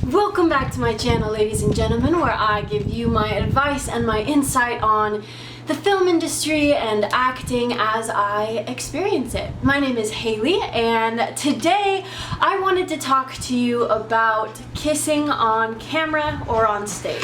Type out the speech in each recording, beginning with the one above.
Welcome back to my channel, ladies and gentlemen, where I give you my advice and my insight on the film industry and acting as I experience it. My name is Hailey, and today I wanted to talk to you about kissing on camera or on stage.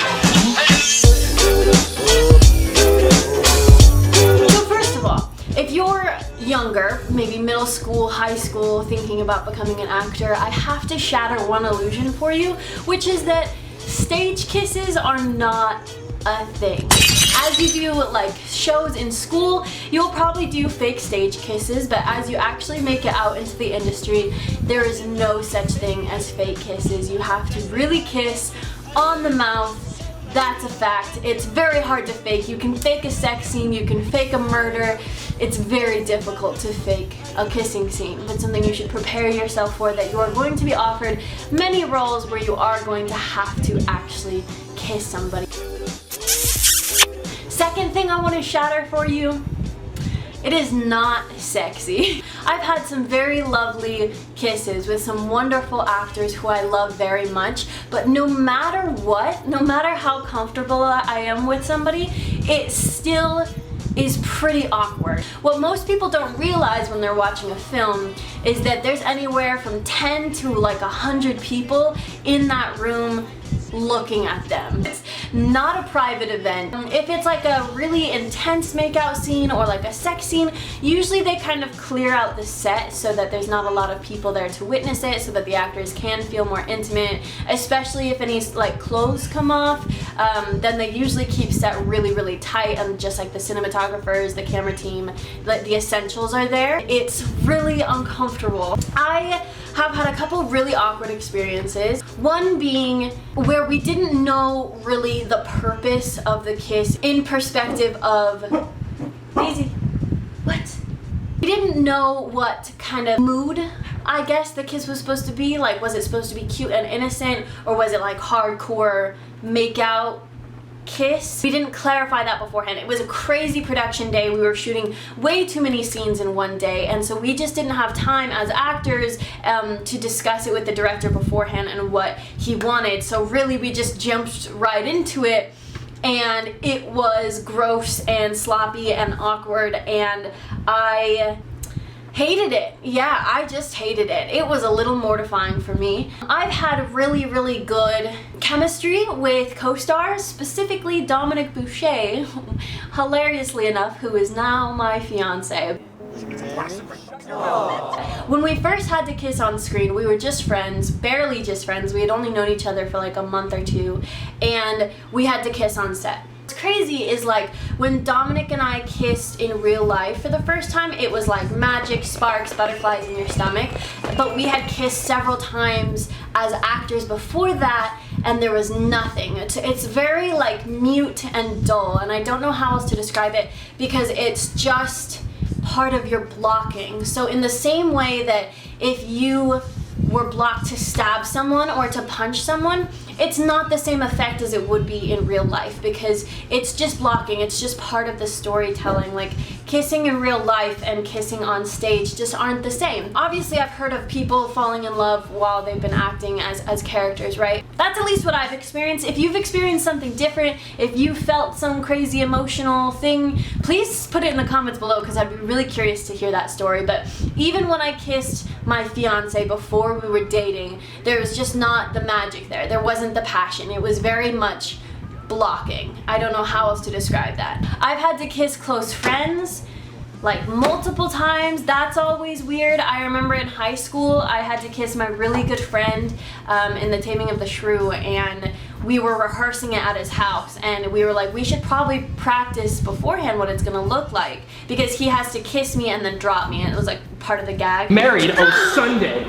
So first of all, if you're younger, maybe middle school, high school, thinking about becoming an actor, I have to shatter one illusion for you, which is that stage kisses are not a thing. As you do like shows in school, you'll probably do fake stage kisses, but as you actually make it out into the industry, there is no such thing as fake kisses. You have to really kiss on the mouth. That's a fact. It's very hard to fake. You can fake a sex scene, you can fake a murder. It's very difficult to fake a kissing scene. It's something you should prepare yourself for, that you are going to be offered many roles where you are going to have to actually kiss somebody. Second thing I want to shatter for you, it is not sexy. I've had some very lovely kisses with some wonderful actors who I love very much, but no matter what, no matter how comfortable I am with somebody, it still is pretty awkward. What most people don't realize when they're watching a film is that there's anywhere from 10 to like 100 people in that room looking at them. It's not a private event. If it's like a really intense makeout scene or like a sex scene, usually they kind of clear out the set so that there's not a lot of people there to witness it, so that the actors can feel more intimate, especially if any like clothes come off. Then they usually keep set really tight, and just like the cinematographers, the camera team, like the essentials are there. It's really uncomfortable. I have had a couple really awkward experiences. One being where we didn't know really the purpose of the kiss in perspective of Daisy. What? We didn't know what kind of mood, I guess, the kiss was supposed to be. Like, was it supposed to be cute and innocent, or was it like hardcore make-out kiss? We didn't clarify that beforehand. It was a crazy production day. We were shooting way too many scenes in one day, and so we just didn't have time as actors to discuss it with the director beforehand and what he wanted. So really we just jumped right into it, and it was gross and sloppy and awkward, and I hated it. Yeah, I just hated it. It was a little mortifying for me. I've had really good chemistry with co-stars, specifically Dominic Boucher, hilariously enough, who is now my fiance. When we first had to kiss on screen, we were just friends, barely just friends. We had only known each other for like a month or two, and we had to kiss on set. What's crazy is, like, when Dominic and I kissed in real life for the first time, it was like magic, sparks, butterflies in your stomach. But we had kissed several times as actors before that, and there was nothing. It's very like mute and dull, and I don't know how else to describe it, because it's just part of your blocking. So in the same way that if you were blocked to stab someone or to punch someone, it's not the same effect as it would be in real life, because it's just blocking. It's just part of the storytelling. Like, kissing in real life and kissing on stage just aren't the same. Obviously, I've heard of people falling in love while they've been acting as characters, right? That's at least what I've experienced. If you've experienced something different, if you felt some crazy emotional thing, please put it in the comments below, because I'd be really curious to hear that story. But even when I kissed my fiance before we were dating, there was just not the magic there. There wasn't the passion. It was very much blocking. I don't know how else to describe that. I've had to kiss close friends like multiple times. That's always weird. I remember in high school I had to kiss my really good friend in The Taming of the Shrew, and we were rehearsing it at his house, and we were like, we should probably practice beforehand what it's gonna look like, because he has to kiss me and then drop me, and it was like part of the gag. Married on Sunday.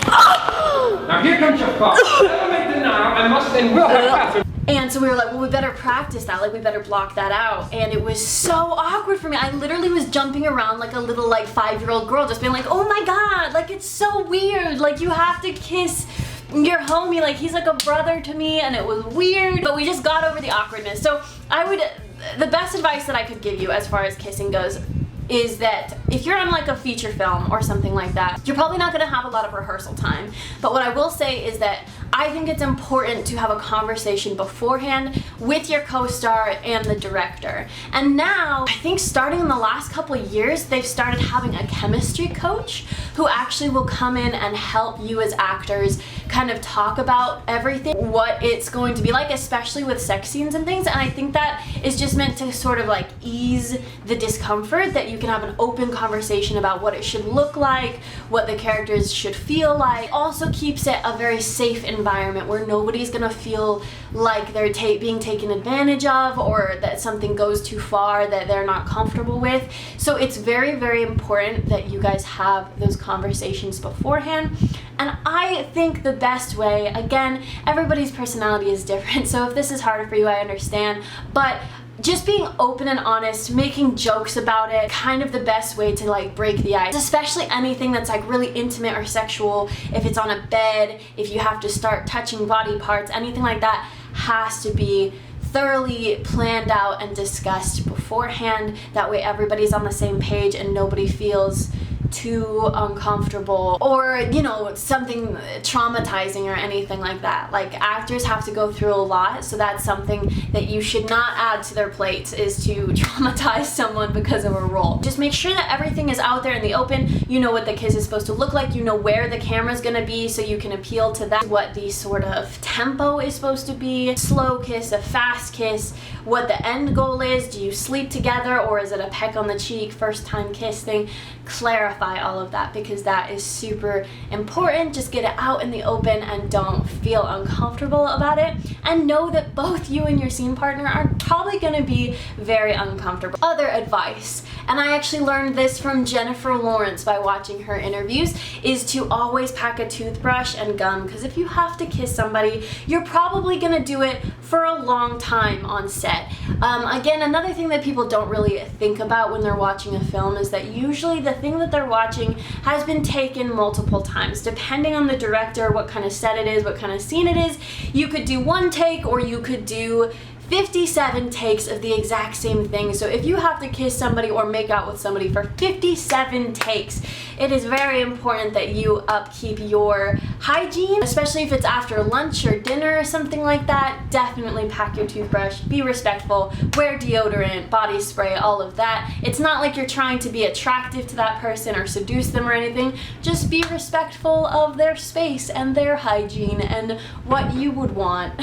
Now here comes your father. Never make denial. I must and will have passed. And so we were like, well, we better practice that, like we better block that out. And it was so awkward for me. I literally was jumping around like a little like 5-year-old girl, just being like, oh my god, like it's so weird. Like, you have to kiss your homie, like he's like a brother to me, and it was weird, but we just got over the awkwardness. So the best advice that I could give you as far as kissing goes is that if you're on like a feature film or something like that, you're probably not gonna have a lot of rehearsal time. But what I will say is that I think it's important to have a conversation beforehand with your co-star and the director. And now, I think starting in the last couple of years, they've started having a chemistry coach who actually will come in and help you as actors kind of talk about everything, what it's going to be like, especially with sex scenes and things. And I think that is just meant to sort of like ease the discomfort, that you can have an open conversation about what it should look like, what the characters should feel like. It also keeps it a very safe environment where nobody's gonna feel like they're being taken advantage of, or that something goes too far that they're not comfortable with. So it's very, very important that you guys have those conversations beforehand. And I think the best way, again, everybody's personality is different, so if this is harder for you, I understand, but just being open and honest, making jokes about it, kind of the best way to like break the ice. Especially anything that's like really intimate or sexual, if it's on a bed, if you have to start touching body parts, anything like that has to be thoroughly planned out and discussed beforehand. That way everybody's on the same page and nobody feels too uncomfortable or, you know, something traumatizing or anything like that. Like, actors have to go through a lot, so that's something that you should not add to their plates, is to traumatize someone because of a role. Just make sure that everything is out there in the open. You know what the kiss is supposed to look like, you know where the camera's gonna be, so you can appeal to that, what the sort of tempo is supposed to be, slow kiss, a fast kiss, what the end goal is, do you sleep together or is it a peck on the cheek, first time kiss thing. Clarify all of that, because that is super important. Just get it out in the open and don't feel uncomfortable about it, and know that both you and your scene partner are probably going to be very uncomfortable. Other advice, and I actually learned this from Jennifer Lawrence by watching her interviews, is to always pack a toothbrush and gum, because if you have to kiss somebody, you're probably going to do it for a long time on set. Again, another thing that people don't really think about when they're watching a film is that usually the thing that they're watching has been taken multiple times. Depending on the director, what kind of set it is, what kind of scene it is, you could do one take or you could do 57 takes of the exact same thing. So if you have to kiss somebody or make out with somebody for 57 takes, it is very important that you upkeep your hygiene, especially if it's after lunch or dinner or something like that. Definitely pack your toothbrush, be respectful, wear deodorant, body spray, all of that. It's not like you're trying to be attractive to that person or seduce them or anything. Just be respectful of their space and their hygiene and what you would want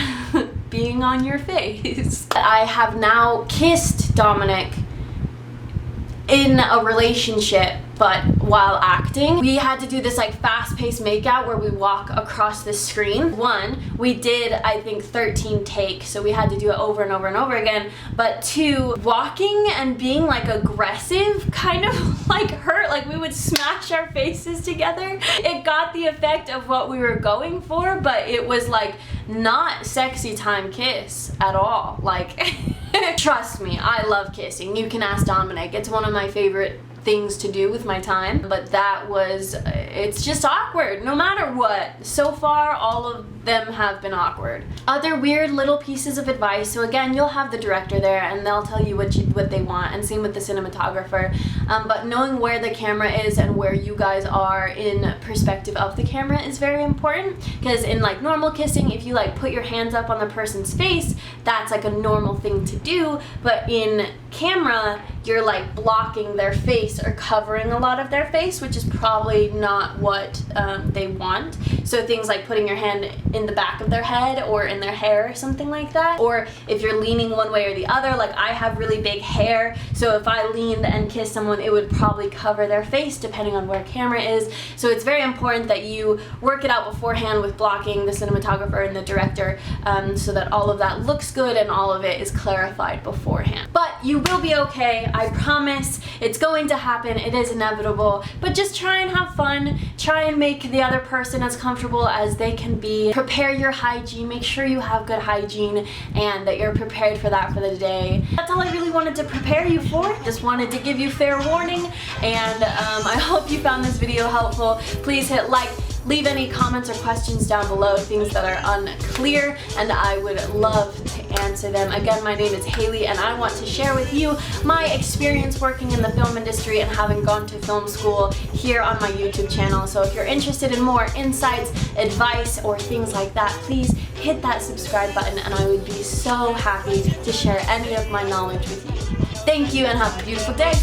being on your face. I have now kissed Dominic in a relationship, but while acting. We had to do this like fast-paced makeout where we walk across the screen. One, we did I think 13 takes, so we had to do it over and over and over again. But two, walking and being like aggressive kind of like hurt, like we would smash our faces together. It got the effect of what we were going for, but it was like not sexy time kiss at all. Like trust me, I love kissing. You can ask Dominic. It's one of my favorite things to do with my time, but that was, it's just awkward no matter what. So far all of them have been awkward. Other weird little pieces of advice, so again, you'll have the director there and they'll tell you what they want, and same with the cinematographer, but knowing where the camera is and where you guys are in perspective of the camera is very important, because in like normal kissing, if you like put your hands up on the person's face, that's like a normal thing to do, but in camera you're like blocking their face or covering a lot of their face, which is probably not what they want. So things like putting your hand in the back of their head or in their hair or something like that, or if you're leaning one way or the other, like I have really big hair, so if I leaned and kissed someone, it would probably cover their face depending on where camera is. So it's very important that you work it out beforehand with blocking the cinematographer and the director, so that all of that looks good and all of it is clarified beforehand. But you will be okay, I promise. It's going to happen, it is inevitable, but just try and have fun, try and make the other person as comfortable as they can be. Prepare your hygiene, make sure you have good hygiene and that you're prepared for that for the day. That's all I really wanted to prepare you for. Just wanted to give you fair warning, and I hope you found this video helpful. Please hit like, Leave any comments or questions down below, things that are unclear, and I would love to answer them. Again, my name is Hailey, and I want to share with you my experience working in the film industry and having gone to film school here on my YouTube channel. So if you're interested in more insights, advice, or things like that, please hit that subscribe button, and I would be so happy to share any of my knowledge with you. Thank you, and have a beautiful day.